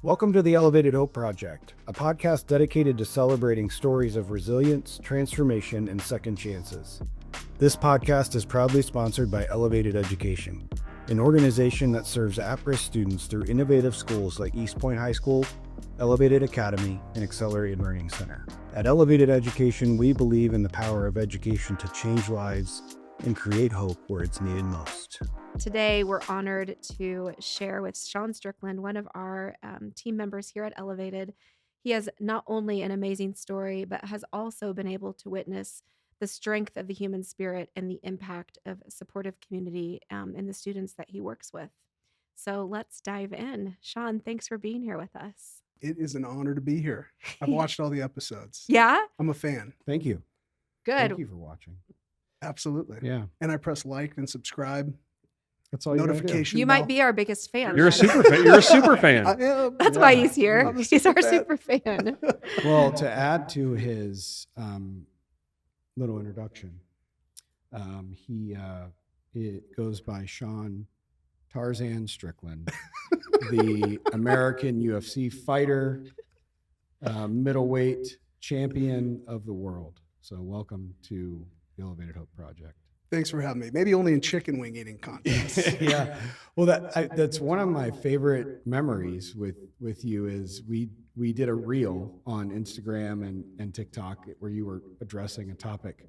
Welcome to the Elevated Hope Project, a podcast dedicated to celebrating stories of resilience, transformation, and second chances. This podcast is proudly sponsored by Elevated Education, an organization that serves at-risk students through innovative schools like East Point High School, Elevated Academy, and Accelerated Learning Center. At Elevated Education, we believe in the power of education to change lives and create hope where it's needed most. Today, we're honored to share with Sean Strickland, one of our team members here at Elevated. He has not only an amazing story, but has also been able to witness the strength of the human spirit and the impact of a supportive community in the students that he works with. So let's dive in. Sean, thanks for being here with us. It is an honor to be here. I've watched all the episodes. Yeah? I'm a fan. Thank you. Good. Thank you for watching. Absolutely. Yeah. And I press like and subscribe. That's all you gotta do. Notification You bell. might be our biggest fan. You're a super fan. You're a super fan. I am. That's why he's here. I'm a He's our super fan. super fan. Well, to add to his little introduction, it goes by Sean Tarzan Strickland, the American UFC fighter, middleweight champion of the world. So welcome to the Elevated Hope Project. Thanks for having me. Maybe only in chicken wing eating contests. Yeah. Well, that's one of my favorite memories with you is we did a reel on Instagram and TikTok where you were addressing a topic,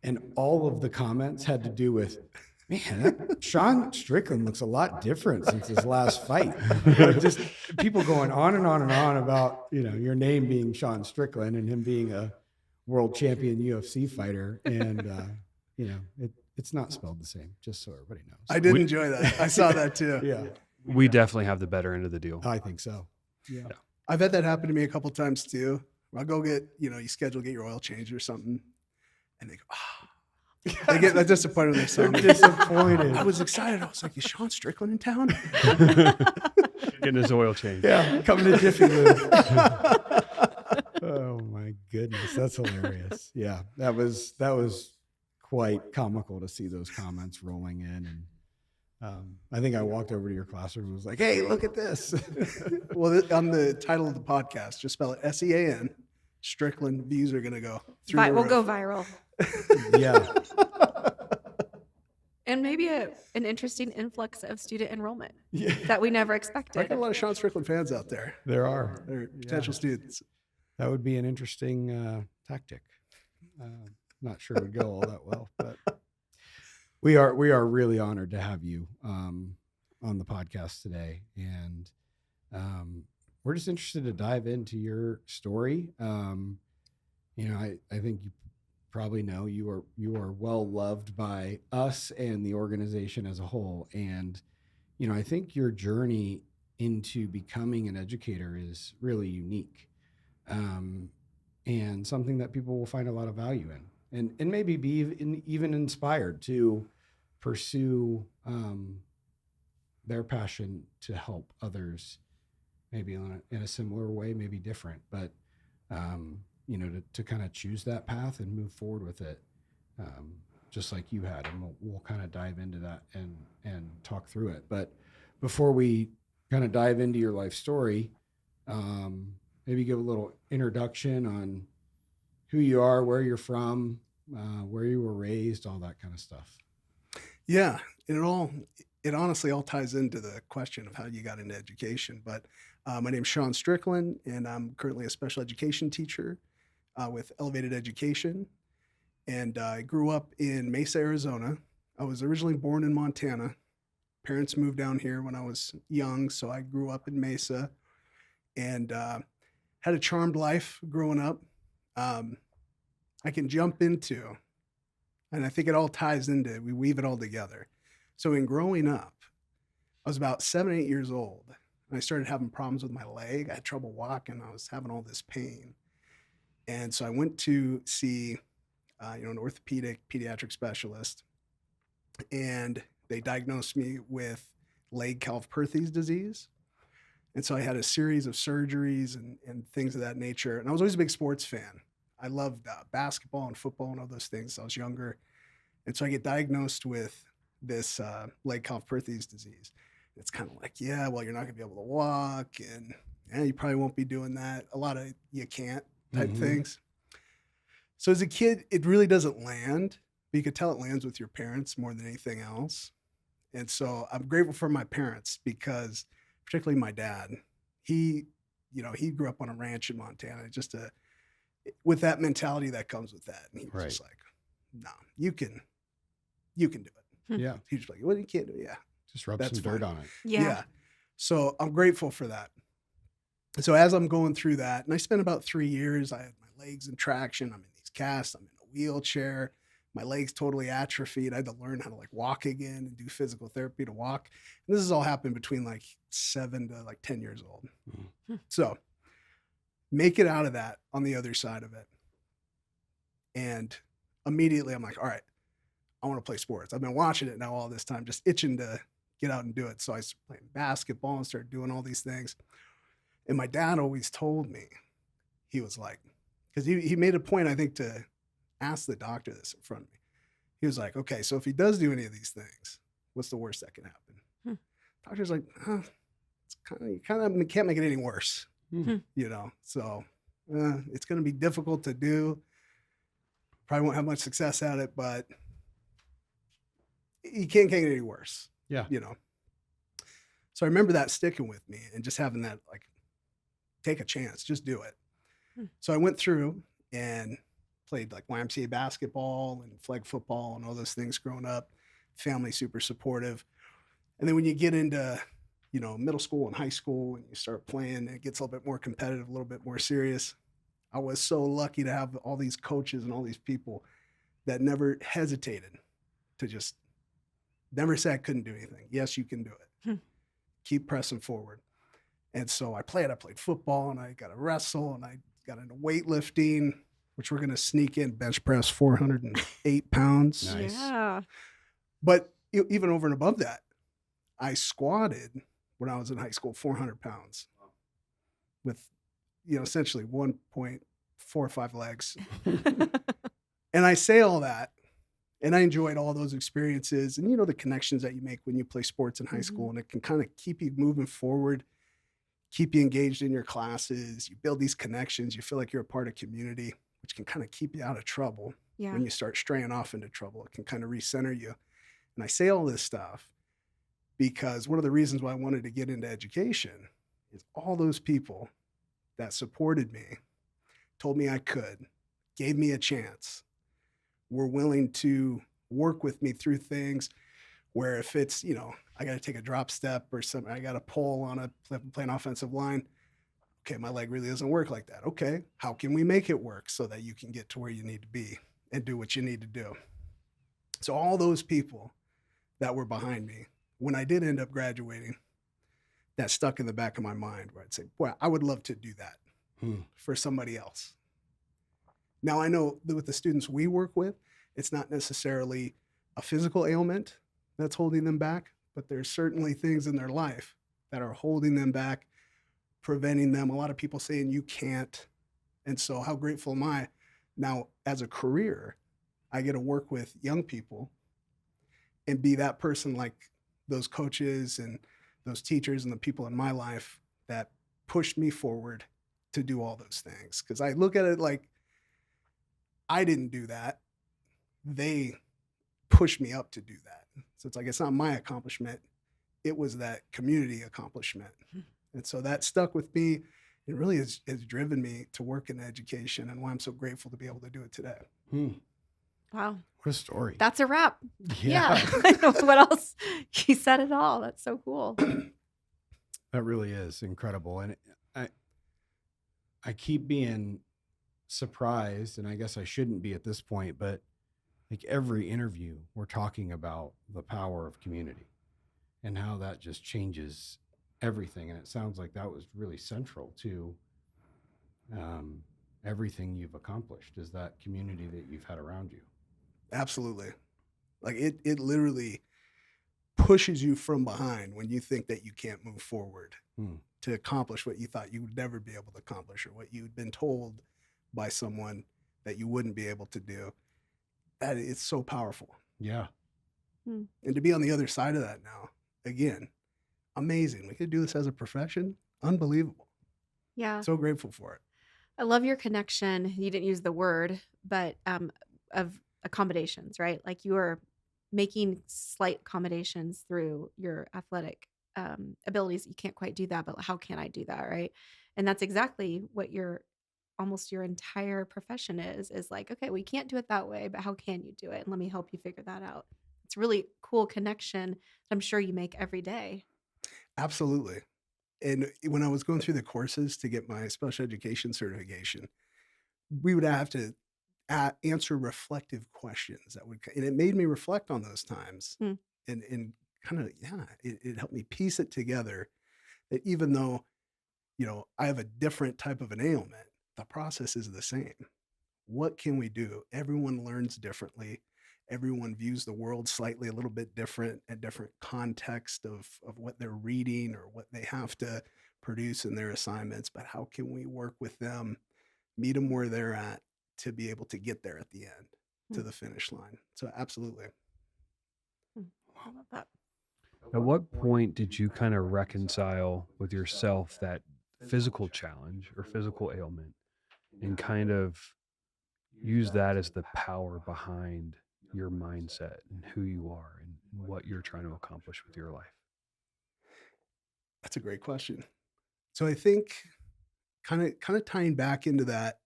and all of the comments had to do with, man, Sean Strickland looks a lot different since his last fight. Like just people going on and on and on about, your name being Sean Strickland and him being a world champion UFC fighter. And, it's not spelled the same, just so everybody knows. I did enjoy that. I saw that too. Yeah. We definitely have the better end of the deal. I think so. Yeah. I've had that happen to me a couple times too. I'll go get, you schedule to get your oil change or something. And they go, they get disappointed when they saw me. Disappointed. I was excited. I was like, is Sean Strickland in town? Getting his oil change. Yeah, coming to Jiffy Lube. Oh my goodness, that's hilarious. Yeah, that was quite comical to see those comments rolling in, and I think I walked over to your classroom and was like, "Hey, look at this." Well, on the title of the podcast, just spell it SEAN. Strickland views are going to go through the We'll roof. go viral. Yeah, And maybe an interesting influx of student enrollment yeah, that we never I expected. got a lot of Sean Strickland fans out there. there are. They're potential students. That would be an interesting tactic. Not sure it would go all that well, but we are really honored to have you on the podcast today, and we're just interested to dive into your story. I think you probably know you are well loved by us and the organization as a whole, and I think your journey into becoming an educator is really unique. And something that people will find a lot of value in, and maybe be even inspired to pursue their passion to help others, maybe in a similar way, maybe different, but to kind of choose that path and move forward with it, just like you had. And we'll kind of dive into that and talk through it. But before we kind of dive into your life story, maybe give a little introduction on who you are, where you're from, where you were raised, all that kind of stuff. Yeah, it honestly all ties into the question of how you got into education. But my name's Sean Strickland, and I'm currently a special education teacher with Elevated Education. And I grew up in Mesa, Arizona. I was originally born in Montana. Parents moved down here when I was young, so I grew up in Mesa and had a charmed life growing up. I can jump into, and I think it all ties into, we weave it all together. So in growing up, I was about 7, 8 years old, and I started having problems with my leg. I had trouble walking. I was having all this pain. And so I went to see, an pediatric specialist, and they diagnosed me with Legg-Calvé-Perthes disease. And so I had a series of surgeries and things of that nature. And I was always a big sports fan. I loved basketball and football and all those things. I was younger. And so I get diagnosed with this Legg-Calvé-Perthes disease. It's kind of like, yeah, well, you're not going to be able to walk and you probably won't be doing that. A lot of you can't type Mhm. things. So as a kid, it really doesn't land, but you could tell it lands with your parents more than anything else. And so I'm grateful for my parents because, particularly my dad, he, he grew up on a ranch in Montana, with that mentality that comes with that. And he was Right. just like, no, you can do it. Yeah. He's just like, well, you can't do it. Yeah. Just rub That's some dirt fine. on it. Yeah. So I'm grateful for that. So as I'm going through that, and I spent about 3 years, I had my legs in traction. I'm in these casts. I'm in a wheelchair. My legs totally atrophied. I had to learn how to like walk again and do physical therapy to walk. And this has all happened between like 7 to like 10 years old. Mhm. So make it out of that on the other side of it. And immediately I'm like, all right, I want to play sports. I've been watching it now all this time, just itching to get out and do it. So I started playing basketball and started doing all these things. And my dad always told me, he was like, because he made a point, I think, to ask the doctor this in front of me. He was like, okay, so if he does do any of these things, what's the worst that can happen? Doctor's like, it's you kind of can't make it any worse, Hmm. So it's going to be difficult to do. Probably won't have much success at it, but you can't get any worse. Yeah. So I remember that sticking with me and just having that, like, take a chance, just do it. So I went through and played like YMCA basketball and flag football and all those things growing up. Family super supportive. And then when you get into, middle school and high school and you start playing, it gets a little bit more competitive, a little bit more serious. I was so lucky to have all these coaches and all these people that never hesitated to just never say I couldn't do anything. Yes, you can do it. Keep pressing forward. And so I played football and I got to wrestle and I got into weightlifting, which we're going to sneak in bench press 408 pounds. Nice. Yeah. But even over and above that, I squatted when I was in high school, 400 pounds with, essentially 1.45 legs. And I say all that, and I enjoyed all those experiences and, the connections that you make when you play sports in high school, and it can kind of keep you moving forward, keep you engaged in your classes. You build these connections. You feel like you're a part of community, which can kind of keep you out of trouble. Yeah. When you start straying off into trouble, it can kind of recenter you. And I say all this stuff because one of the reasons why I wanted to get into education is all those people that supported me, told me I could, gave me a chance, were willing to work with me through things where if it's, I got to take a drop step or something, I got to pull on play an offensive line. Okay, my leg really doesn't work like that. Okay, how can we make it work so that you can get to where you need to be and do what you need to do? So all those people that were behind me, when I did end up graduating, that stuck in the back of my mind where I'd say, boy, I would love to do that for somebody else. Now I know that with the students we work with, it's not necessarily a physical ailment that's holding them back, but there's certainly things in their life that are holding them back, preventing them. A lot of people saying you can't. And so how grateful am I now as a career, I get to work with young people and be that person like those coaches and those teachers and the people in my life that pushed me forward to do all those things. Because I look at it like I didn't do that. They pushed me up to do that. So it's like, it's not my accomplishment. It was that community accomplishment. And so that stuck with me. It really has driven me to work in education and why I'm so grateful to be able to do it today. Wow. What a story. That's a wrap. Yeah. I don't know what else. He said it all. That's so cool. That really is incredible. And I keep being surprised, and I guess I shouldn't be at this point, but like every interview, we're talking about the power of community and how that just changes everything. And it sounds like that was really central to everything you've accomplished, is that community that you've had around you. Absolutely. Like it literally pushes you from behind when you think that you can't move forward to accomplish what you thought you would never be able to accomplish, or what you'd been told by someone that you wouldn't be able to do. That it's so powerful. Yeah. And to be on the other side of that now, again, amazing. We could do this as a profession. Unbelievable. Yeah. So grateful for it. I love your connection. You didn't use the word, but of accommodations, right? Like you are making slight accommodations through your athletic abilities. You can't quite do that, but how can I do that, right? And that's exactly what your almost your entire profession is like, okay, we can't do it that way, but how can you do it? And let me help you figure that out. It's really cool connection that I'm sure you make every day. Absolutely. And when I was going through the courses to get my special education certification, we would have to answer reflective questions that would, and it made me reflect on those times, Hmm. and kind of, yeah, it helped me piece it together that even though, I have a different type of an ailment, the process is the same. What can we do? Everyone learns differently. Everyone views the world slightly a little bit different, a different context of what they're reading or what they have to produce in their assignments. But how can we work with them, meet them where they're at to be able to get there at the end to Hmm. the finish line? So, absolutely. Hmm. I love that. At what point did you kind of reconcile with yourself that physical challenge or physical ailment and kind of use that as the power behind your mindset and who you are and what you're trying to accomplish with your life? That's a great question. So, I think kind of tying back into that,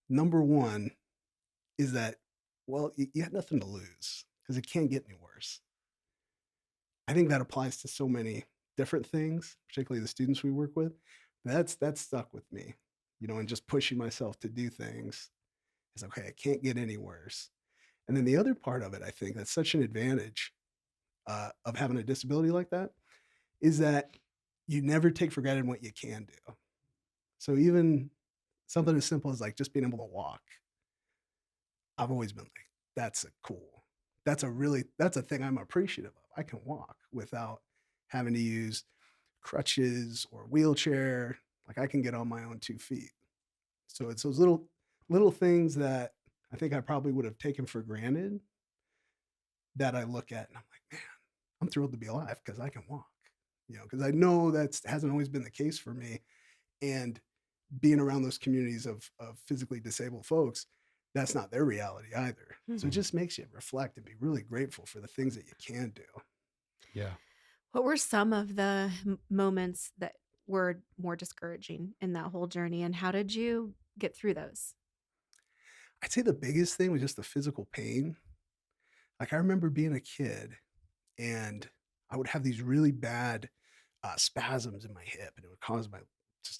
number one is that, well, you had nothing to lose because it can't get any worse. I think that applies to so many different things, particularly the students we work with. That's stuck with me, and just pushing myself to do things. It's okay, it can't get any worse. And then the other part of it, I think that's such an advantage of having a disability like that is that you never take for granted what you can do. So even something as simple as like just being able to walk, I've always been like, that's a cool. That's a thing I'm appreciative of. I can walk without having to use crutches or wheelchair. Like I can get on my own 2 feet. So it's those little things that I think I probably would have taken for granted that I look at and I'm like, man, I'm thrilled to be alive because I can walk. Because I know that hasn't always been the case for me. And being around those communities of physically disabled folks, that's not their reality either. So it Mhm. just makes you reflect and be really grateful for the things that you can do. Yeah. What were some of the moments that were more discouraging in that whole journey, and how did you get through those? I'd say the biggest thing was just the physical pain. Like I remember being a kid and I would have these really bad spasms in my hip and it would cause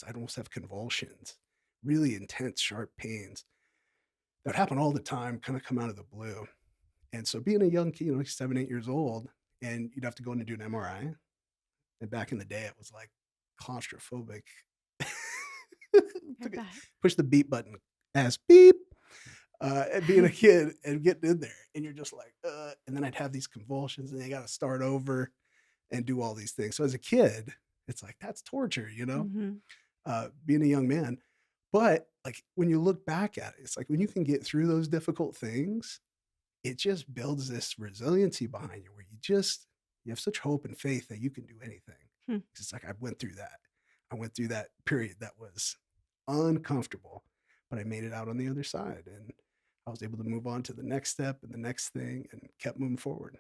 I'd almost have convulsions, really intense, sharp pains that would happen all the time, kind of come out of the blue. And so being a young kid, like 7, 8 years old, and you'd have to go in and do an MRI. And back in the day, it was like claustrophobic. I bet. Push the beep button as beep. And being a kid and getting in there, and you're just like, and then I'd have these convulsions, and they got to start over and do all these things. So as a kid, it's like that's torture. Mhm. Being a young man. But like when you look back at it, it's like when you can get through those difficult things, it just builds this resiliency behind you where you have such hope and faith that you can do anything. Hmm. It's like I went through that. I went through that period that was uncomfortable, but I made it out on the other side and I was able to move on to the next step and the next thing and kept moving forward.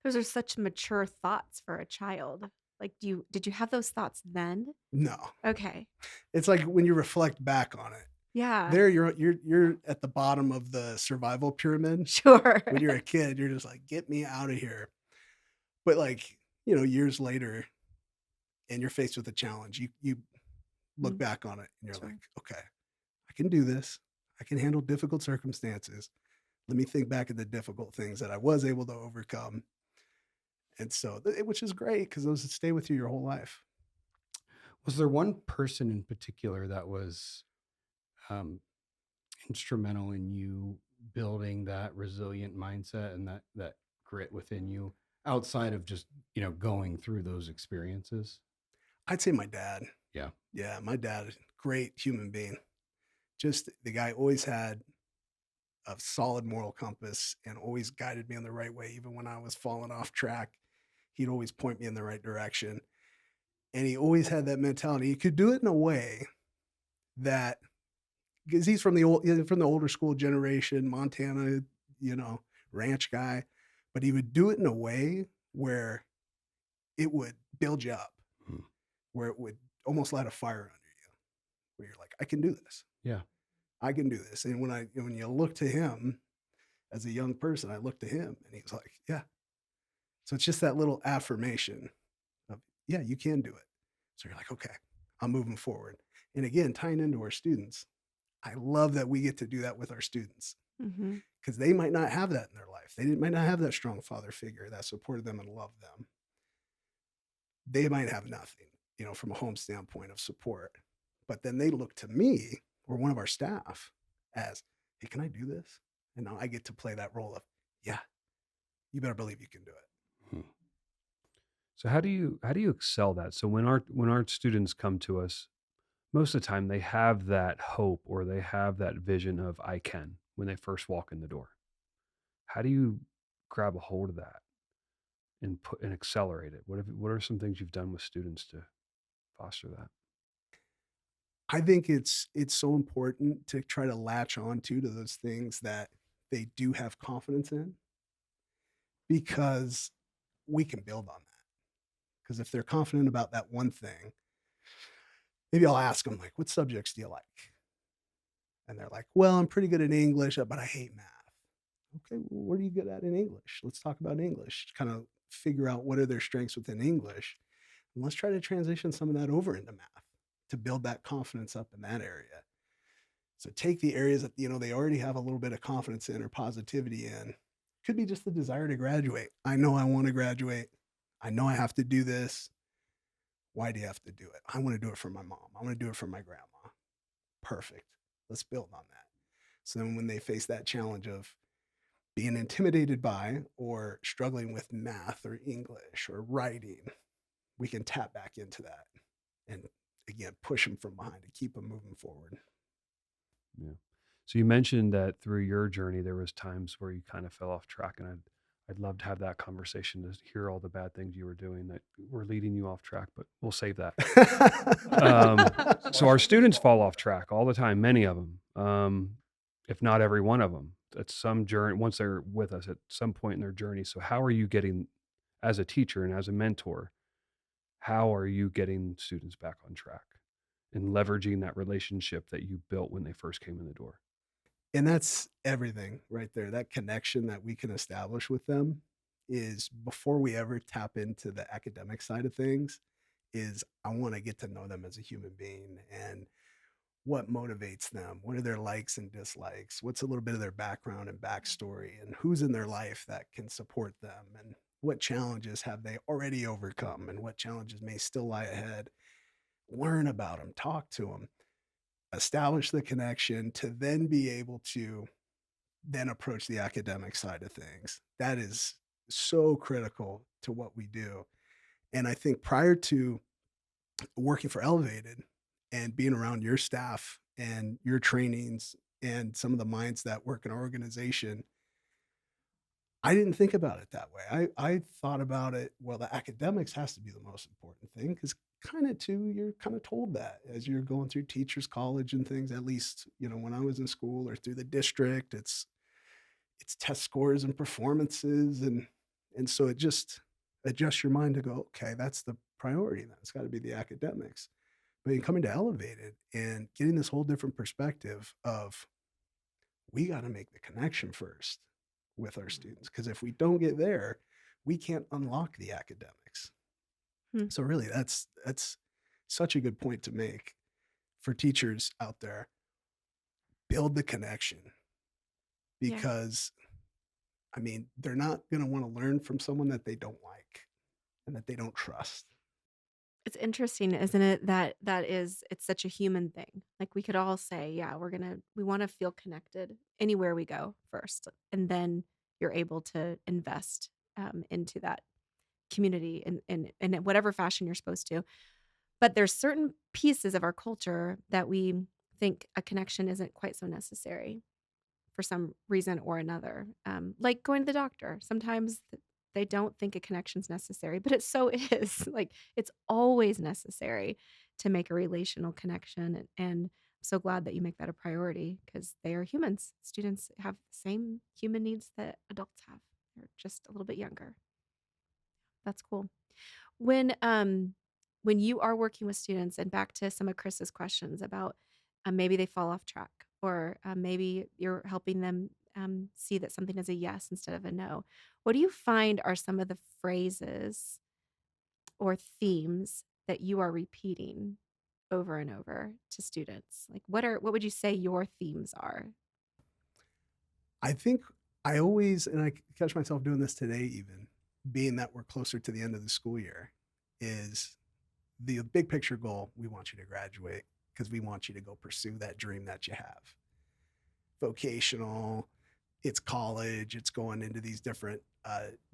Those are such mature thoughts for a child. Like, did you have those thoughts then? No. Okay. It's like when you reflect back on it. Yeah. There you're at the bottom of the survival pyramid. Sure. When you're a kid, you're just like, get me out of here. But like, years later and you're faced with a challenge, you look Mm, back on it and you're sure. like, okay, I can do this. I can handle difficult circumstances. Let me think back at the difficult things that I was able to overcome. And so, which is great because those stay with you your whole life. Was there one person in particular that was um, instrumental in you building that resilient mindset and that grit within you outside of just going through those experiences? I'd say my dad. Yeah. Yeah, my dad, great human being. Just the guy always had a solid moral compass and always guided me in the right way, even when I was falling off track. He'd always point me in the right direction. And he always had that mentality. He could do it in a way that, because he's from the older school generation, Montana, you know, ranch guy, but he would do it in a way where it would build you up, Hmm. where it would almost light a fire under you, where you're like, I can do this. Yeah. I can do this. And when you look to him as a young person, I looked to him and he's like, yeah. So it's just that little affirmation of, yeah, you can do it. So you're like, okay, I'm moving forward. And again, tying into our students, I love that we get to do that with our students Mm-hmm. because they might not have that in their life. Might not have that strong father figure that supported them and loved them. They might have nothing, from a home standpoint of support. But then they look to me or one of our staff as, hey, can I do this? And now I get to play that role of, yeah, you better believe you can do it. Hmm. So how do you excel that? So when our students come to us, most of the time they have that hope or they have that vision of I can when they first walk in the door. How do you grab a hold of that and put and accelerate it? What are some things you've done with students to foster that? I think it's so important to try to latch on to those things that they do have confidence in because we can build on that. Because if they're confident about that one thing, maybe I'll ask them like, what subjects do you like? And they're like, well, I'm pretty good at English, but I hate math. Okay, well, what are you good at in English? Let's talk about English. Kind of figure out what are their strengths within English. And let's try to transition some of that over into math to build that confidence up in that area. So take the areas that they already have a little bit of confidence in or positivity in. Could be just the desire to graduate. I know I want to graduate. I know I have to do this. Why do you have to do it? I want to do it for my mom. I want to do it for my grandma. Perfect. Let's build on that. So then when they face that challenge of being intimidated by or struggling with math or English or writing, we can tap back into that and again push them from behind to keep them moving forward. Yeah. So you mentioned that through your journey there was times where you kind of fell off track, and I'd love to have that conversation to hear all the bad things you were doing that were leading you off track, but we'll save that. So our students fall off track all the time, many of them, if not every one of them, at some journey, once they're with us at some point in their journey. So how are you getting, as a teacher and as a mentor, how are you getting students back on track and leveraging that relationship that you built when they first came in the door? And that's everything right there. That connection that we can establish with them is before we ever tap into the academic side of things is I want to get to know them as a human being and what motivates them. What are their likes and dislikes? What's a little bit of their background and backstory and who's in their life that can support them and what challenges have they already overcome and what challenges may still lie ahead. Learn about them, talk to them, establish the connection to then be able to then approach the academic side of things. That is so critical to what we do. And I think prior to working for Elevated and being around your staff and your trainings and some of the minds that work in our organization, I didn't think about it that way. I thought about it, well, the academics has to be the most important thing because kind of too, you're kind of told that as you're going through teachers college and things, at least, when I was in school or through the district, it's test scores and performances. And so it just adjusts your mind to go, okay, that's the priority. Then it's got to be the academics. But in coming to Elevated and getting this whole different perspective of we got to make the connection first with our students. Because if we don't get there, we can't unlock the academics. Hmm. So really that's such a good point to make for teachers out there. Build the connection Yeah. because I mean, they're not going to want to learn from someone that they don't like and that they don't trust. It's interesting, isn't it? It's such a human thing. Like we could all say, yeah, we want to feel connected anywhere we go first. And then you're able to invest into that community in whatever fashion you're supposed to. But there's certain pieces of our culture that we think a connection isn't quite so necessary for some reason or another. Like going to the doctor. Sometimes they don't think a connection's necessary, but it so is. Like, it's always necessary to make a relational connection, and I'm so glad that you make that a priority because they are humans. Students have the same human needs that adults have. They're just a little bit younger. That's cool. When when you are working with students, and back to some of Chris's questions about maybe they fall off track, or maybe you're helping them see that something is a yes instead of a no. What do you find are some of the phrases or themes that you are repeating over and over to students? Like, what would you say your themes are? I think I always, and I catch myself doing this today, even being that we're closer to the end of the school year, is the big picture goal. We want you to graduate because we want you to go pursue that dream that you have. Vocational, it's college, it's going into these different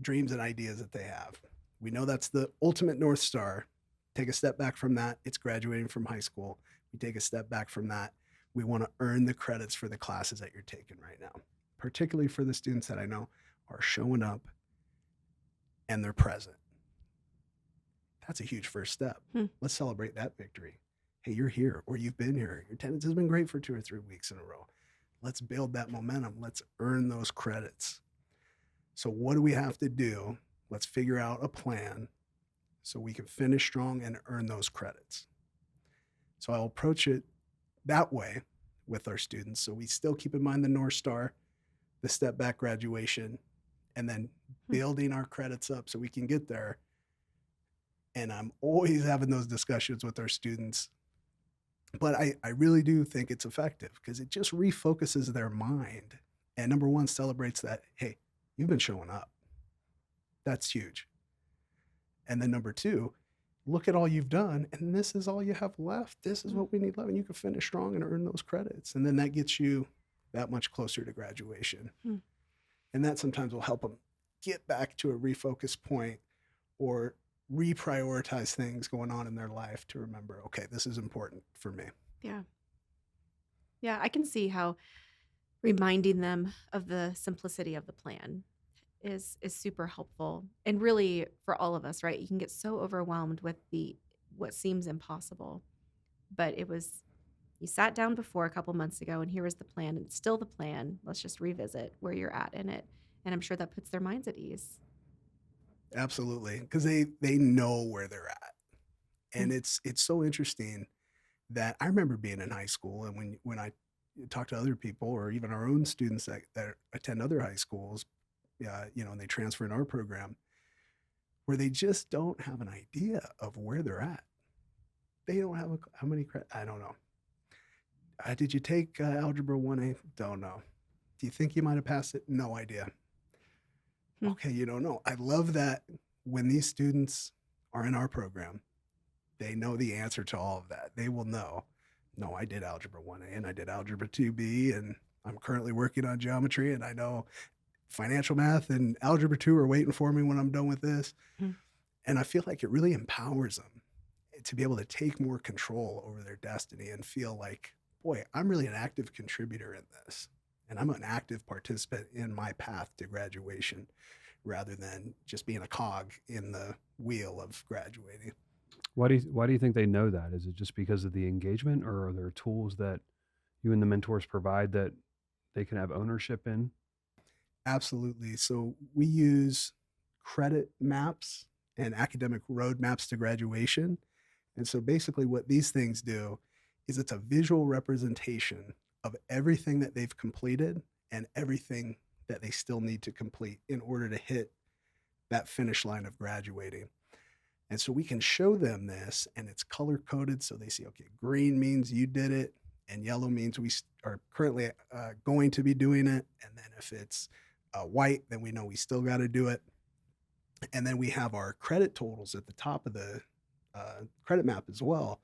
dreams and ideas that they have. We know that's the ultimate North Star. Take a step back from that, it's graduating from high school. We take a step back from that. We want to earn the credits for the classes that you're taking right now, particularly for the students that I know are showing up and they're present. That's a huge first step. Let's celebrate that victory. Hey, you're here, or you've been here. Your attendance has been great for 2 or 3 weeks in a row. Let's build that momentum. Let's earn those credits. So what do we have to do? Let's figure out a plan so we can finish strong and earn those credits. So I'll approach it that way with our students. So we still keep in mind the North Star, the step back graduation, and then building our credits up so we can get there. And I'm always having those discussions with our students. But I really do think it's effective because it just refocuses their mind. And number one, celebrates that, hey, you've been showing up. That's huge. And then number two, look at all you've done, and this is all you have left. This is what we need left, and you can finish strong and earn those credits. And then that gets you that much closer to graduation. And that sometimes will help them get back to a refocus point or reprioritize things going on in their life to remember, okay, this is important for me. Yeah. Yeah, I can see how reminding them of the simplicity of the plan is super helpful, and really for all of us, right? You can get so overwhelmed with the what seems impossible, but you sat down before a couple months ago, and here was the plan, and it's still the plan. Let's just revisit where you're at in it, and I'm sure that puts their minds at ease. Absolutely, because they know where they're at. And it's so interesting that I remember being in high school, and when I talk to other people or even our own students that attend other high schools, and they transfer in our program, where they just don't have an idea of where they're at. They don't have how many credits? I don't know. Did you take Algebra 1A? Don't know. Do you think you might have passed it? No idea. Okay, you don't know. I love that when these students are in our program, they know the answer to all of that. They will know, no, I did Algebra 1A and I did Algebra 2B, and I'm currently working on geometry, and I know financial math and Algebra 2 are waiting for me when I'm done with this. And I feel like it really empowers them to be able to take more control over their destiny and feel like, boy, I'm really an active contributor in this. And I'm an active participant in my path to graduation rather than just being a cog in the wheel of graduating. Why do you think they know that? Is it just because of the engagement, or are there tools that you and the mentors provide that they can have ownership in? Absolutely. So we use credit maps and academic roadmaps to graduation. And so basically what these things do is it's a visual representation of everything that they've completed and everything that they still need to complete in order to hit that finish line of graduating. And so we can show them this, and it's color coded. So they see, okay, green means you did it, and yellow means we are currently going to be doing it. And then if it's white, then we know we still got to do it. And then we have our credit totals at the top of the credit map as well.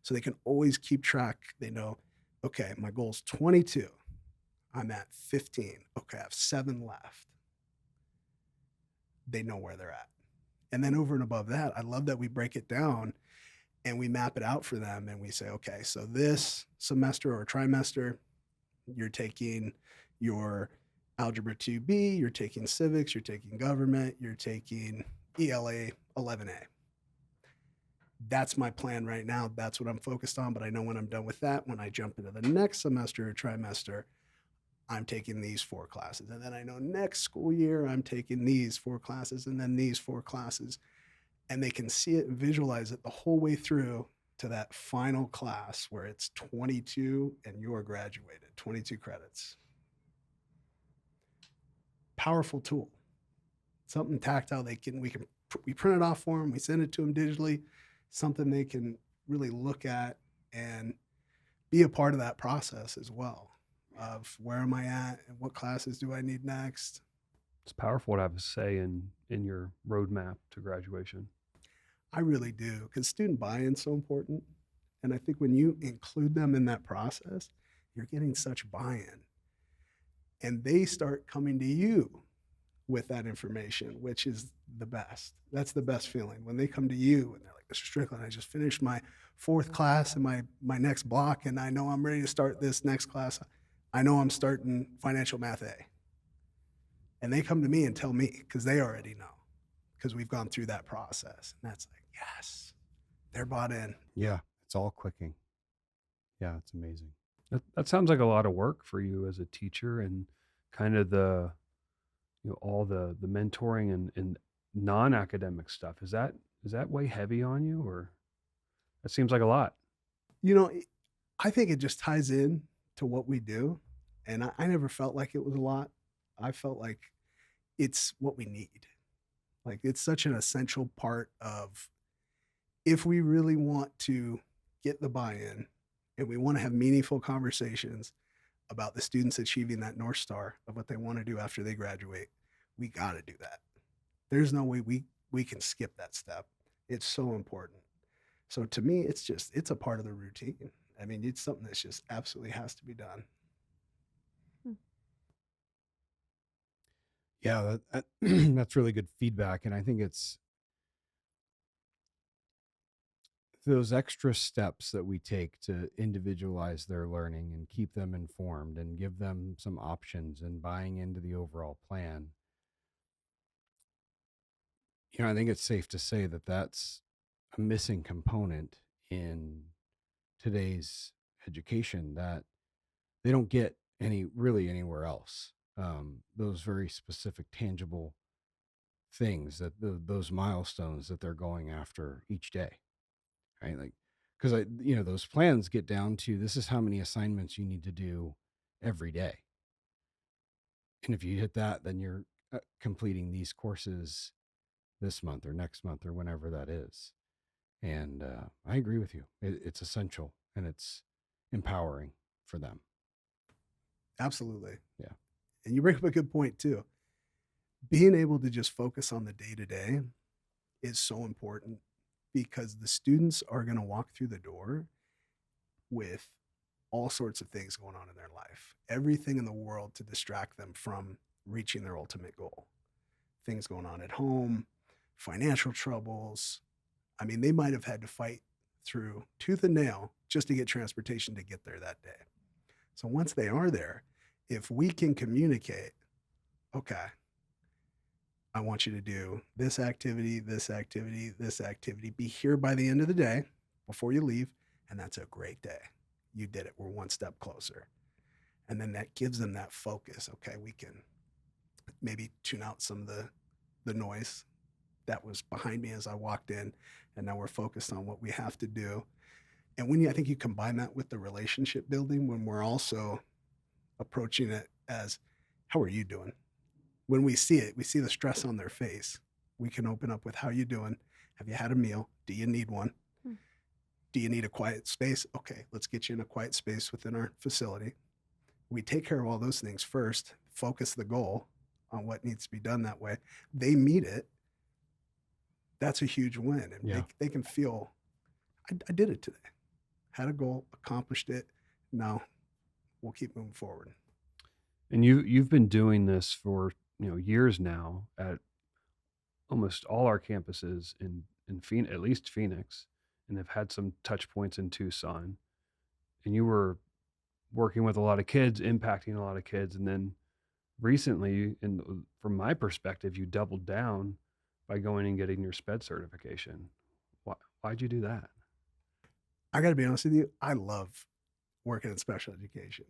So they can always keep track. They know, okay, my goal is 22. I'm at 15. Okay, I have 7 left. They know where they're at. And then over and above that, I love that we break it down and we map it out for them, and we say, okay, so this semester or trimester, you're taking your Algebra 2B, you're taking civics, you're taking government, you're taking ELA 11A. That's my plan right now. That's what I'm focused on. But I know when I'm done with that, when I jump into the next semester or trimester, I'm taking these 4 classes. And then I know next school year, I'm taking these 4 classes and then these 4 classes. And they can see it and visualize it the whole way through to that final class where it's 22 and you're graduated, 22 credits. Powerful tool. Something tactile we print it off for them, we send it to them digitally, something they can really look at and be a part of that process as well of where am I at and what classes do I need next. It's powerful to have a say in your roadmap to graduation. I really do, because student buy-in is so important. And I think when you include them in that process, you're getting such buy-in. And they start coming to you with that information, which is the best. That's the best feeling when they come to you and they're like, Mr. Strickland, I just finished my 4th class in my next block, and I know I'm ready to start this next class. I know I'm starting financial math A. And they come to me and tell me because they already know, because we've gone through that process. And that's like, yes, they're bought in. Yeah, it's all clicking. Yeah, it's amazing. That sounds like a lot of work for you as a teacher, and kind of the all the mentoring and non-academic stuff. Is that way heavy on you, or that seems like a lot? You know, I think it just ties in to what we do. And I never felt like it was a lot. I felt like it's what we need. Like it's such an essential part of if we really want to get the buy-in and we want to have meaningful conversations about the students achieving that North Star of what they want to do after they graduate, we got to do that. There's no way we can skip that step. It's so important. So to me, it's a part of the routine. I mean, it's something that's just absolutely has to be done. Yeah, that's really good feedback. And I think it's those extra steps that we take to individualize their learning and keep them informed and give them some options and buying into the overall plan. I think it's safe to say that that's a missing component in today's education that they don't get really anywhere else. Those very specific, tangible things those milestones that they're going after each day, right? Like, because those plans get down to this is how many assignments you need to do every day, and if you hit that, then you're completing these courses this month or next month or whenever that is. And I agree with you. It's essential and it's empowering for them. Absolutely. Yeah. And you bring up a good point too. Being able to just focus on the day-to-day is so important because the students are going to walk through the door with all sorts of things going on in their life, everything in the world to distract them from reaching their ultimate goal. Things going on at home, financial troubles. I mean, they might have had to fight through tooth and nail just to get transportation to get there that day. So once they are there, if we can communicate, okay, I want you to do this activity, this activity, this activity, be here by the end of the day before you leave, and that's a great day. You did it. We're one step closer. And then that gives them that focus. Okay, we can maybe tune out some of the noise that was behind me as I walked in, and now we're focused on what we have to do. And when I think you combine that with the relationship building, when we're also approaching it as, how are you doing? When we see it, we see the stress on their face. We can open up with, how you doing? Have you had a meal? Do you need one? Do you need a quiet space? Okay, let's get you in a quiet space within our facility. We take care of all those things first, focus the goal on what needs to be done that way. They meet it. That's a huge win. And they can feel, I did it today. Had a goal, accomplished it. Now we'll keep moving forward. And you've been doing this for years now at almost all our campuses in Phoenix, at least Phoenix, and have had some touch points in Tucson. And you were working with a lot of kids, impacting a lot of kids, and then recently, and from my perspective, you doubled down by going and getting your SPED certification. Why'd you do that? I got to be honest with you. I love working in special education.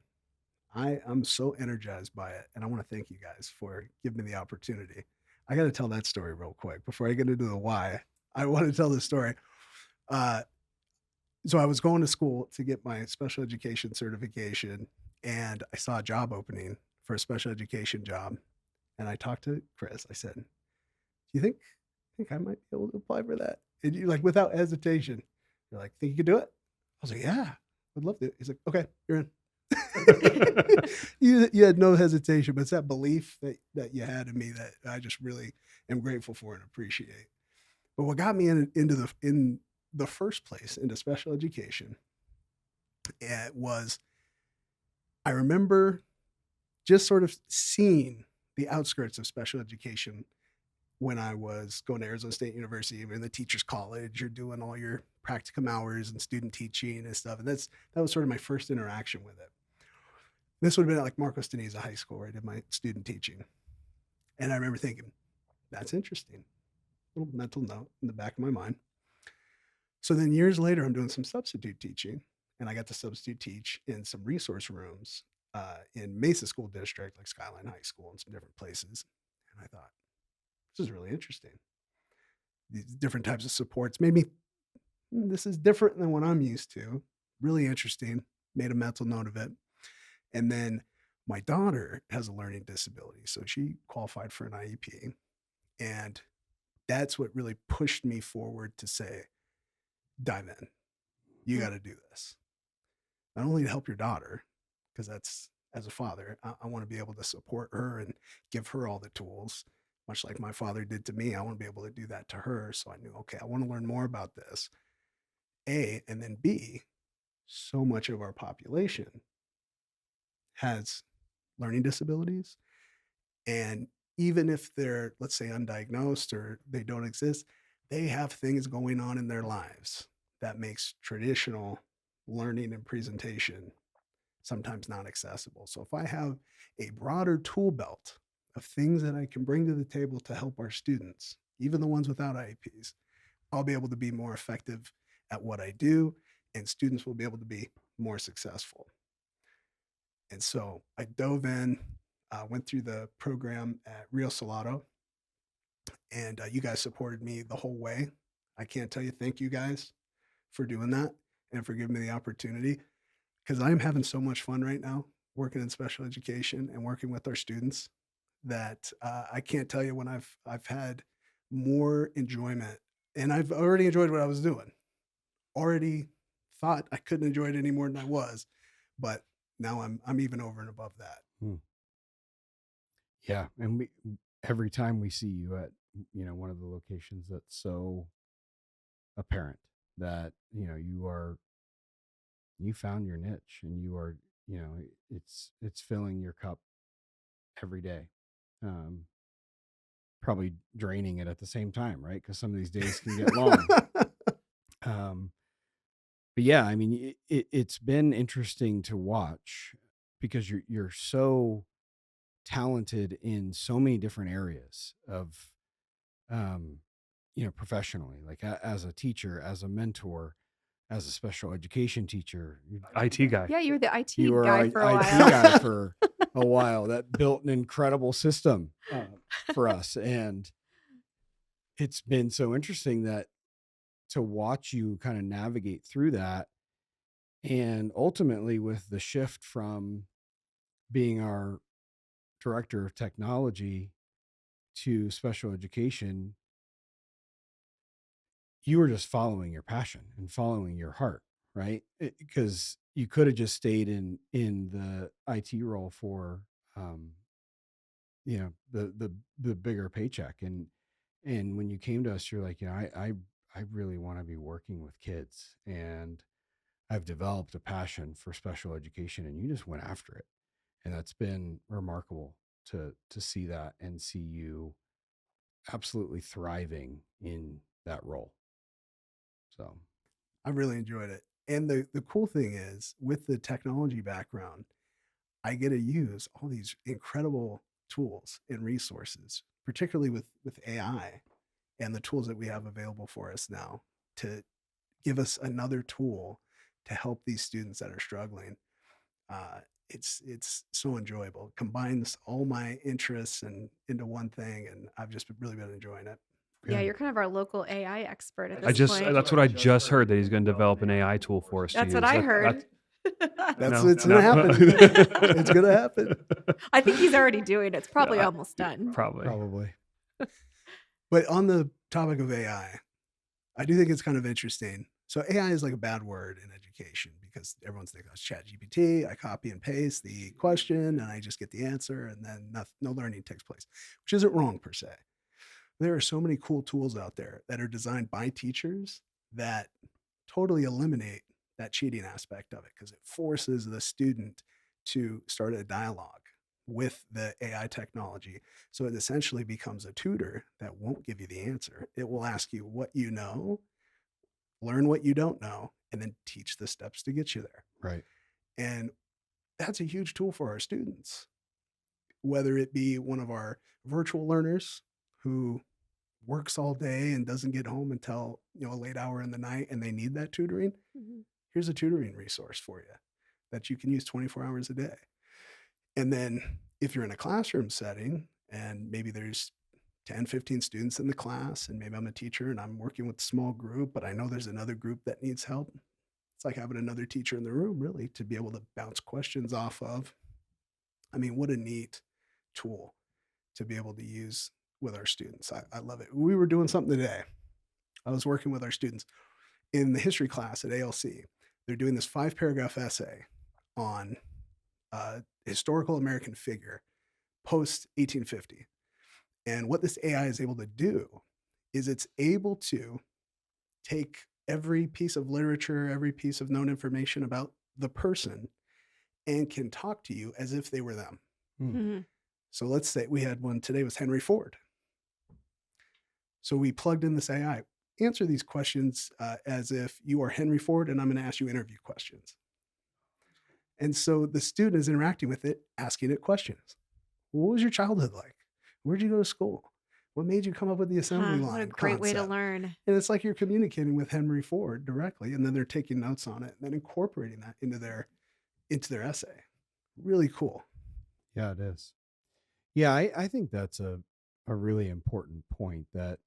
I'm so energized by it. And I want to thank you guys for giving me the opportunity. I got to tell that story real quick before I get into the why. I want to tell this story. Uh, so I was going to school to get my special education certification, and I saw a job opening for a special education job. And I talked to Chris. I said, "Do you think I might be able to apply for that?" And you like without hesitation, you're like, "Think you could do it?" I was like, "Yeah, I'd love to." He's like, "Okay, you're in." You had no hesitation, but it's that belief that you had in me that I just really am grateful for and appreciate. But what got me in the first place into special education, was I remember just sort of seeing the outskirts of special education when I was going to Arizona State University. You're in the teacher's college, you're doing all your practicum hours and student teaching and stuff. And that was sort of my first interaction with it. This would have been at like Marcos Deniza High School where I did my student teaching. And I remember thinking, that's interesting. Little mental note in the back of my mind. So then years later, I'm doing some substitute teaching, and I got to substitute teach in some resource rooms in Mesa School District, like Skyline High School and some different places. And I thought, this is really interesting. These different types of supports made me, this is different than what I'm used to. Really interesting. Made a mental note of it. And then my daughter has a learning disability, so she qualified for an IEP. And that's what really pushed me forward to say, dive in. You got to do this. Not only to help your daughter, because that's, as a father, I want to be able to support her and give her all the tools, much like my father did to me. I want to be able to do that to her. So I knew, okay, I want to learn more about this. A, and then B, so much of our population has learning disabilities. And even if they're, let's say, undiagnosed or they don't exist, they have things going on in their lives that makes traditional learning and presentation sometimes not accessible. So if I have a broader tool belt of things that I can bring to the table to help our students, even the ones without IEPs, I'll be able to be more effective at what I do, and students will be able to be more successful. And so I dove in, went through the program at Rio Salado, and you guys supported me the whole way. I can't tell you thank you guys for doing that and for giving me the opportunity, because I'm having so much fun right now working in special education and working with our students that I can't tell you when I've had more enjoyment, and I've already enjoyed what I was doing. Already thought I couldn't enjoy it any more than I was, but now I'm even over and above that. Hmm. Yeah, and we every time we see you at one of the locations, that's so apparent that you found your niche, and you are it's filling your cup every day. Um, Probably draining it at the same time, right? Because some of these days can get long. Um, but yeah, I mean, it's been interesting to watch because you're so talented in so many different areas of professionally, like as a teacher, as a mentor, as a special education teacher. IT guy. Yeah, you were the IT You were guy an for a IT while. guy for a while that built an incredible system for us. And it's been so interesting that to watch you kind of navigate through that. And ultimately, with the shift from being our director of technology to special education, you were just following your passion and following your heart, right? Because you could have just stayed in the IT role for the bigger paycheck. And when you came to us, you're like, I really want to be working with kids, and I've developed a passion for special education, and you just went after it. And that's been remarkable to see that and see you absolutely thriving in that role. So I really enjoyed it. And the cool thing is, with the technology background, I get to use all these incredible tools and resources, particularly with AI and the tools that we have available for us now, to give us another tool to help these students that are struggling. Uh, it's so enjoyable. It combines all my interests and into one thing, and I've just really been enjoying it. Yeah, Good. you're kind of our local AI expert at I this just point. that's what I just heard, that he's going to develop an AI tool for us to That's what use. I That's heard. That's no, it's no. gonna happen. It's gonna happen. I think he's already doing it. It's probably Yeah, almost done. probably. Probably. But on the topic of AI, I do think it's kind of interesting. So AI is like a bad word in education because everyone's thinking it's chat GPT. I copy and paste the question and I just get the answer, and then no learning takes place, which isn't wrong per se. There are so many cool tools out there that are designed by teachers that totally eliminate that cheating aspect of it, because it forces the student to start a dialogue with the AI technology. So it essentially becomes a tutor that won't give you the answer. It will ask you what you know, learn what you don't know, and then teach the steps to get you there. Right. And that's a huge tool for our students, whether it be one of our virtual learners who works all day and doesn't get home until a late hour in the night and they need that tutoring. Mhm. Here's a tutoring resource for you that you can use 24 hours a day. And then if you're in a classroom setting and maybe there's 10, 15 students in the class, and maybe I'm a teacher and I'm working with a small group, but I know there's another group that needs help. It's like having another teacher in the room, really, to be able to bounce questions off of. I mean, what a neat tool to be able to use with our students. I love it. We were doing something today. I was working with our students in the history class at ALC. They're doing this 5-paragraph essay on a historical American figure post 1850. And what this AI is able to do is it's able to take every piece of literature, every piece of known information about the person, and can talk to you as if they were them. Mhm. So let's say we had one today was Henry Ford. So we plugged in this AI. Answer these questions as if you are Henry Ford, and I'm going to ask you interview questions. And so the student is interacting with it, asking it questions. What was your childhood like? Where'd you go to school? What made you come up with the assembly Huh, line what a great way to concept? learn. And it's like you're communicating with Henry Ford directly, and then they're taking notes on it and then incorporating that into their essay. Really cool. Yeah, it is. Yeah, I think that's a really important point, that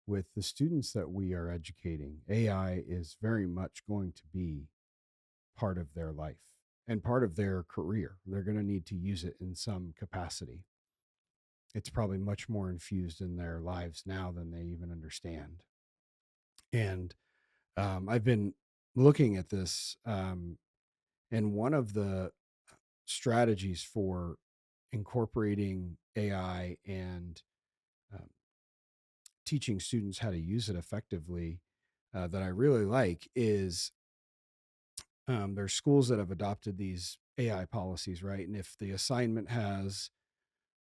with the students that we are educating, AI is very much going to be part of their life and part of their career. They're going to need to use it in some capacity. It's probably much more infused in their lives now than they even understand. And I've been looking at this, and one of the strategies for incorporating AI and um, teaching students how to use it effectively, that I really like is, there's schools that have adopted these AI policies, right? And if the assignment has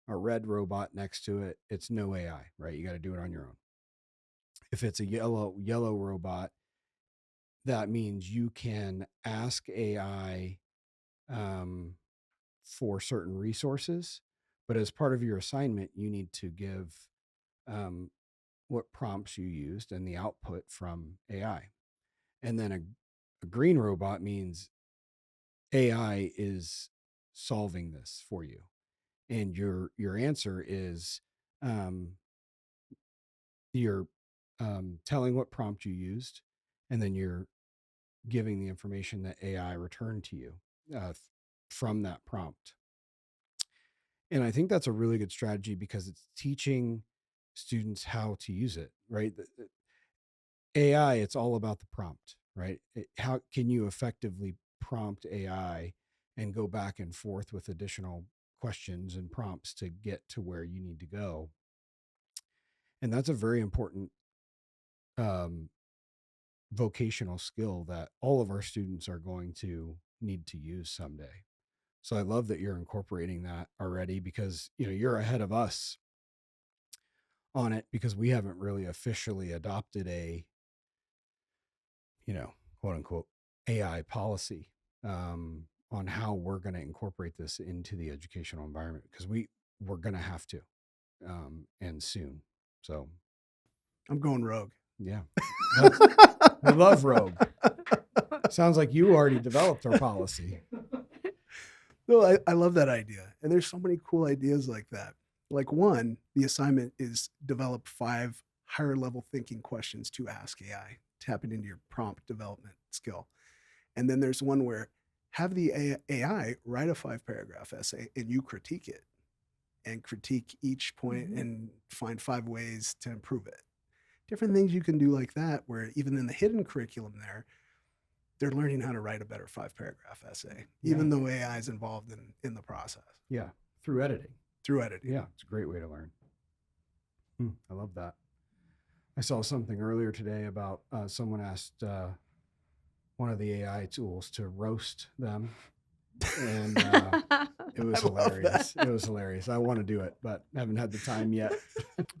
a red robot next to it, it's no AI, right? You got to do it on your own. If it's a yellow robot, that means you can ask AI, um, for certain resources, but as part of your assignment, you need to give, um, what prompts you used and the output from AI. And then a green robot means AI is solving this for you, and your answer is, um, you're, telling what prompt you used, and then you're giving the information that AI returned to you, from that prompt. And I think that's a really good strategy because it's teaching students how to use it, right? AI, it's all about the prompt, right? How can you effectively prompt AI and go back and forth with additional questions and prompts to get to where you need to go? And that's a very important, um, vocational skill that all of our students are going to need to use someday. So I love that you're incorporating that already, because you're ahead of us on it, because we haven't really officially adopted a, quote unquote AI policy, on how we're going to incorporate this into the educational environment, because we're going to have to, and soon. So, I'm going rogue. yeah, I love Rogue. Sounds like you already developed our policy. No, I love that idea. And there's so many cool ideas like that. Like one, the assignment is develop 5 higher level thinking questions to ask AI, tapping into your prompt development skill. And then there's one where have the AI write a 5-paragraph essay and you critique it and critique each point and find 5 ways to improve it. Different things you can do like that, where even in the hidden curriculum there, they're learning how to write a better 5-paragraph essay, even though AI is involved in the process. Yeah, through editing. Through editing. Yeah, it's a great way to learn. I love that. I saw something earlier today about someone asked one of the AI tools to roast them, and it was hilarious. It was hilarious. I want to do it, but haven't had the time yet.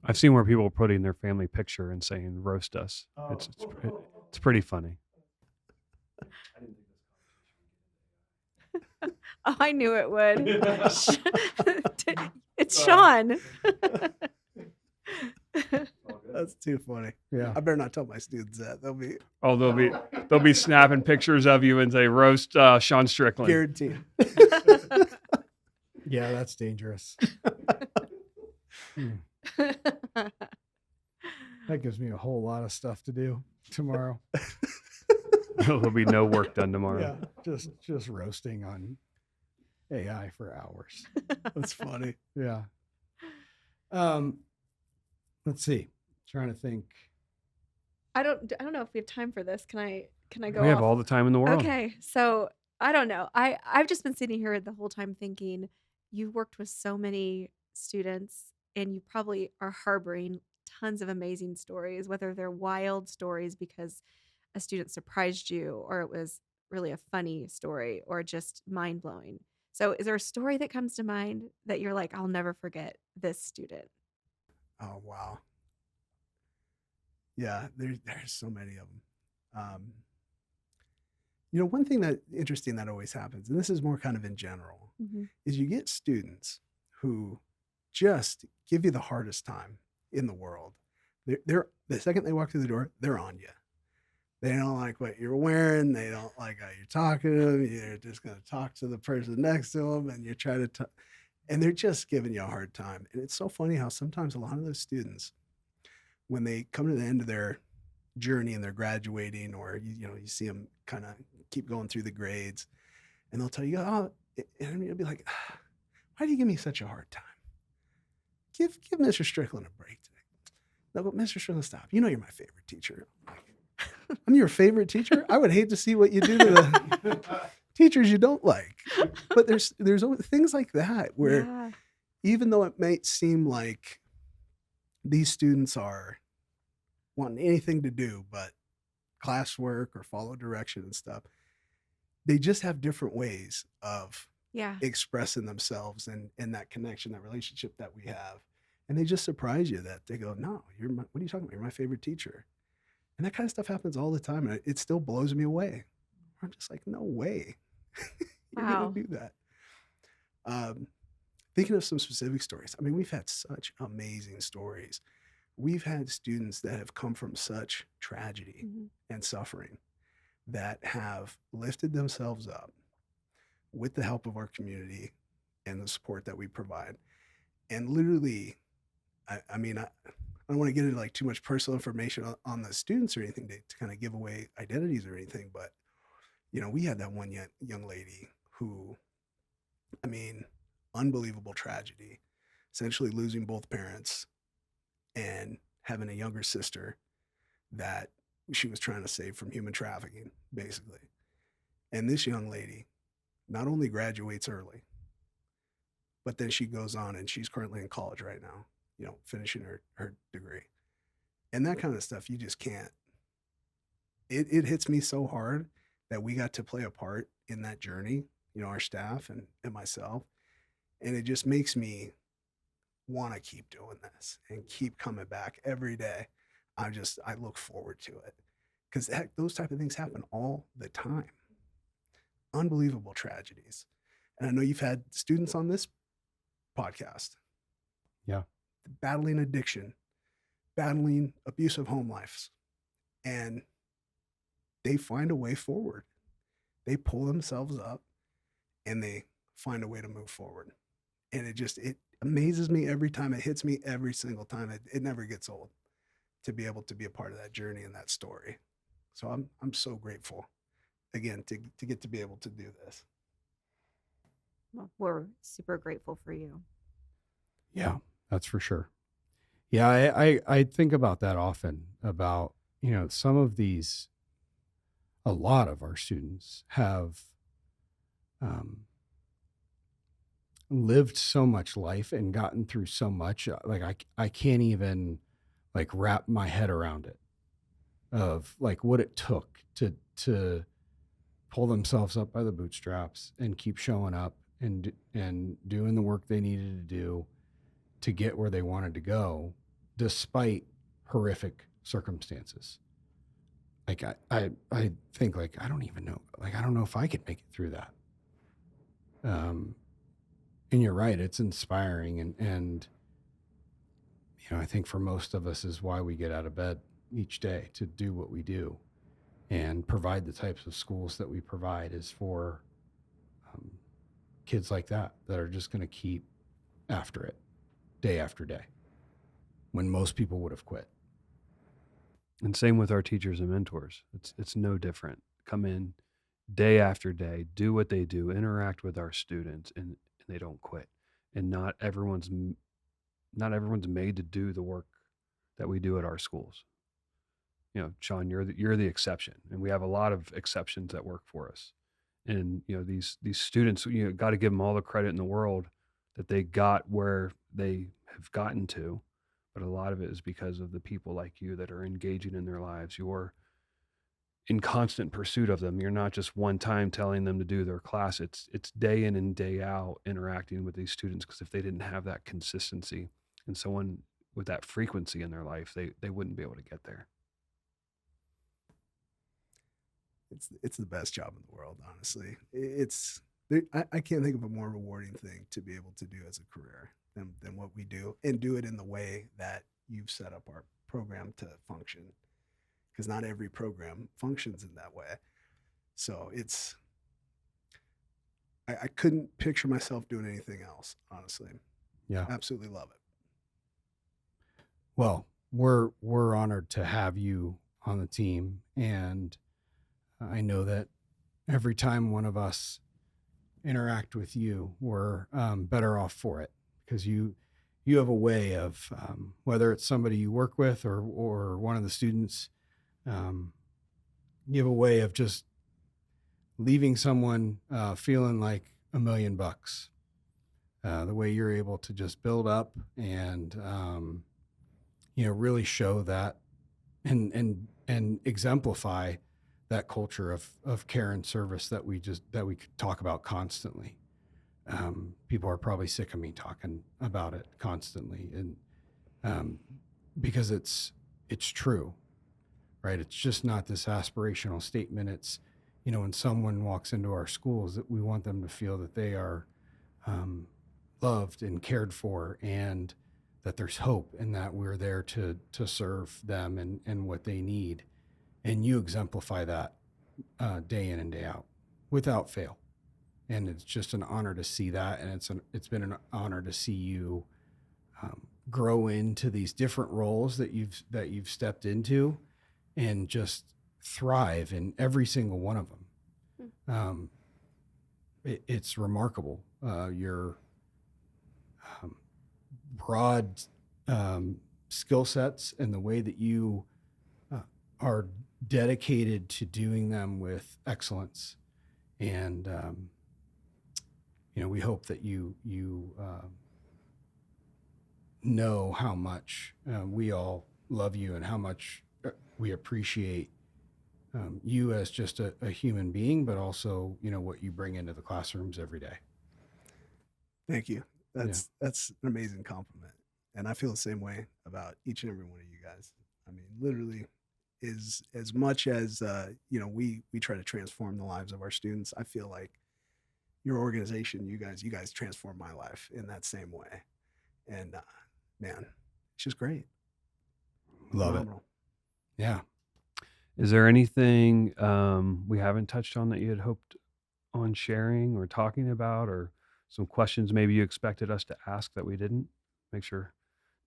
I've seen where people are putting their family picture and saying "roast us." It's pretty funny. Oh, I knew it would. It's Sean. That's too funny. Yeah. I better not tell my students that. They'll be snapping pictures of you and say "roast Sean Strickland." Guaranteed. Yeah, that's dangerous. That gives me a whole lot of stuff to do tomorrow. There'll be no work done tomorrow. Yeah, just roasting on AI for hours. That's funny. Yeah. Let's see. Trying to think. I don't know if we have time for this. Can I go We have off? all the time in the world. Okay, so I don't know. I've just been sitting here the whole time thinking you've worked with so many students and you probably are harboring tons of amazing stories, whether they're wild stories because a student surprised you or it was really a funny story or just mind-blowing. So is there a story that comes to mind that you're like, I'll never forget this student? Oh, wow. Yeah, there's so many of them. One thing that interesting that always happens, and this is more kind of in general, is you get students who just give you the hardest time in the world. They're the second they walk through the door, they're on you. They don't like what you're wearing. They don't like how you're talking to them. You're just going to talk to the person next to them, and you try to, and they're just giving you a hard time. And it's so funny how sometimes a lot of those students, when they come to the end of their journey and they're graduating, or you see them kind of keep going through the grades, and they'll tell you, "Oh," and you'll be like, "Why do you give me such a hard time? Give Mr. Strickland a break today." No, but Mr. Strickland, stop. You know you're my favorite teacher. I'm your favorite teacher? I would hate to see what you do to the teachers you don't like. But there's always things like that where even though it might seem like these students are wanting anything to do but classwork or follow direction and stuff, they just have different ways of expressing themselves and that connection, that relationship that we have. And they just surprise you that they go, "No, what are you talking about? You're my favorite teacher." And that kind of stuff happens all the time. And it still blows me away. I'm just like, no way. You're going to do that. Thinking of some specific stories. I mean, we've had such amazing stories. We've had students that have come from such tragedy and suffering that have lifted themselves up with the help of our community and the support that we provide. And literally, I don't want to get into like too much personal information on the students or anything to kind of give away identities or anything. But, we had that one young lady who, unbelievable tragedy, essentially losing both parents and having a younger sister that she was trying to save from human trafficking, basically. And this young lady not only graduates early, but then she goes on and she's currently in college right now, finishing her degree. And that kind of stuff, you just can't. It hits me so hard that we got to play a part in that journey, our staff and myself. And it just makes me want to keep doing this and keep coming back every day. I look forward to it because those type of things happen all the time. Unbelievable tragedies. And I know you've had students on this podcast Yeah. battling addiction, battling abusive home lives, and they find a way forward. They pull themselves up and they find a way to move forward. And it amazes me every time. It hits me every single time. It never gets old to be able to be a part of that journey and that story. So I'm so grateful again to get to be able to do this. Well, we're super grateful for you. Yeah, that's for sure. Yeah, I think about that often about, some of these, a lot of our students have um, lived so much life and gotten through so much. Like I can't even like wrap my head around it of like what it took to pull themselves up by the bootstraps and keep showing up and doing the work they needed to do to get where they wanted to go, despite horrific circumstances. Like I think like I don't even know, like I don't know if I could make it through that. And you're right, it's inspiring, and I think for most of us is why we get out of bed each day to do what we do and provide the types of schools that we provide is for um, kids like that are just going to keep after it day after day when most people would have quit. And same with our teachers and mentors. It's no different. Come in day after day, do what they do, interact with our students, and they don't quit. And not everyone's made to do the work that we do at our schools. Sean, you're the exception, and we have a lot of exceptions that work for us. And these students, got to give them all the credit in the world that they got where they have gotten to. But a lot of it is because of the people like you that are engaging in their lives. You're in constant pursuit of them. You're not just one time telling them to do their class. It's day in and day out interacting with these students, because if they didn't have that consistency and someone with that frequency in their life, they wouldn't be able to get there. It's the best job in the world, honestly. I can't think of a more rewarding thing to be able to do as a career than what we do, and do it in the way that you've set up our program to function, because not every program functions in that way. So I couldn't picture myself doing anything else, honestly. Yeah. Absolutely love it. Well, we're honored to have you on the team, and I know that every time one of us interact with you, we're better off for it, because you have a way of whether it's somebody you work with or one of the students, you have a way of just leaving someone feeling like $1,000,000. The way you're able to just build up and really show that and exemplify that culture of care and service that we could talk about constantly. People are probably sick of me talking about it constantly, and because it's true, right? It's just not this aspirational statement. It's when someone walks into our schools, that we want them to feel that they are loved and cared for, and that there's hope, and that we're there to serve them and what they need. And you exemplify that day in and day out without fail. And it's just an honor to see that. And it's been an honor to see you grow into these different roles that you've stepped into, and just thrive in every single one of them. It's remarkable. Your broad skill sets and the way that you are dedicated to doing them with excellence. And, we hope that you know how much we all love you, and how much we appreciate you as just a human being, but also, what you bring into the classrooms every day. Thank you. That's an amazing compliment. And I feel the same way about each and every one of you guys. I mean, literally, is as much as we try to transform the lives of our students, I feel like your organization, you guys transform my life in that same way. And man, it's just great. Love it. Phenomenal. Yeah. Is there anything we haven't touched on that you had hoped on sharing or talking about, or some questions maybe you expected us to ask that we didn't? Make sure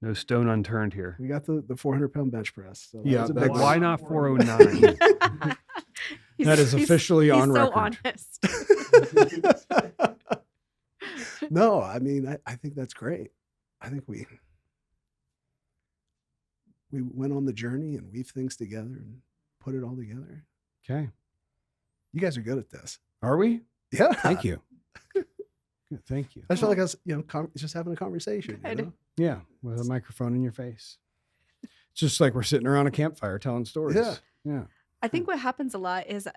no stone unturned here. We got the 400-pound bench press. So that Yeah, was a that's- big Why one. not 409? That is officially he's on so record. honest. No, I mean, I think that's great. I think we went on the journey and weave things together and put it all together. Okay. You guys are good at this. Are we? Yeah. Thank you. Good, thank you. I just felt like I was, just having a conversation. You Good. know? Yeah, with a microphone in your face. It's just like we're sitting around a campfire telling stories. Yeah. Yeah. I think what happens a lot is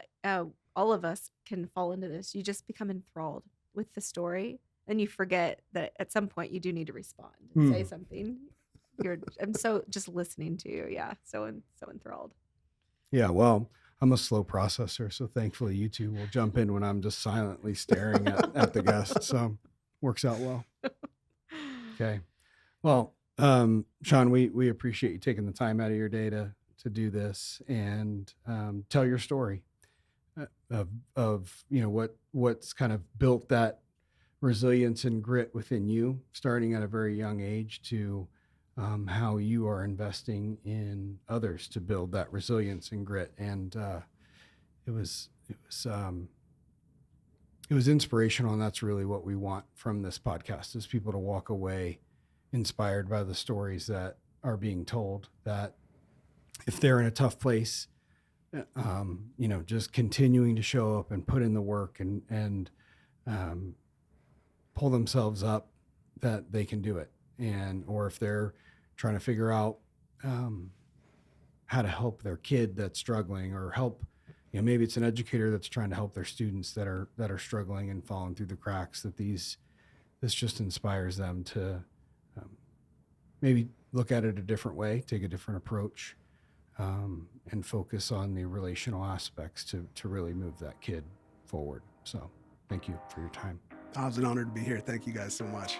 all of us can fall into this. You just become enthralled with the story, and you forget that at some point you do need to respond and say something. I'm so just listening to you. Yeah, so enthralled. Yeah. Well, I'm a slow processor, so thankfully you two will jump in when I'm just silently staring at the guest. So works out well. Okay. Well, Sean, we appreciate you taking the time out of your day to do this and tell your story of what's kind of built that resilience and grit within you, starting at a very young age, to how you are investing in others to build that resilience and grit. And it was inspirational, and that's really what we want from this podcast, is people to walk away inspired by the stories that are being told, that if they're in a tough place, just continuing to show up and put in the work and pull themselves up, that they can do it. Or if they're trying to figure out how to help their kid that's struggling, or help, maybe it's an educator that's trying to help their students that are struggling and falling through the cracks, that this just inspires them to maybe look at it a different way, take a different approach, and focus on the relational aspects to really move that kid forward. So thank you for your time. Oh, it was an honor to be here. Thank you guys so much.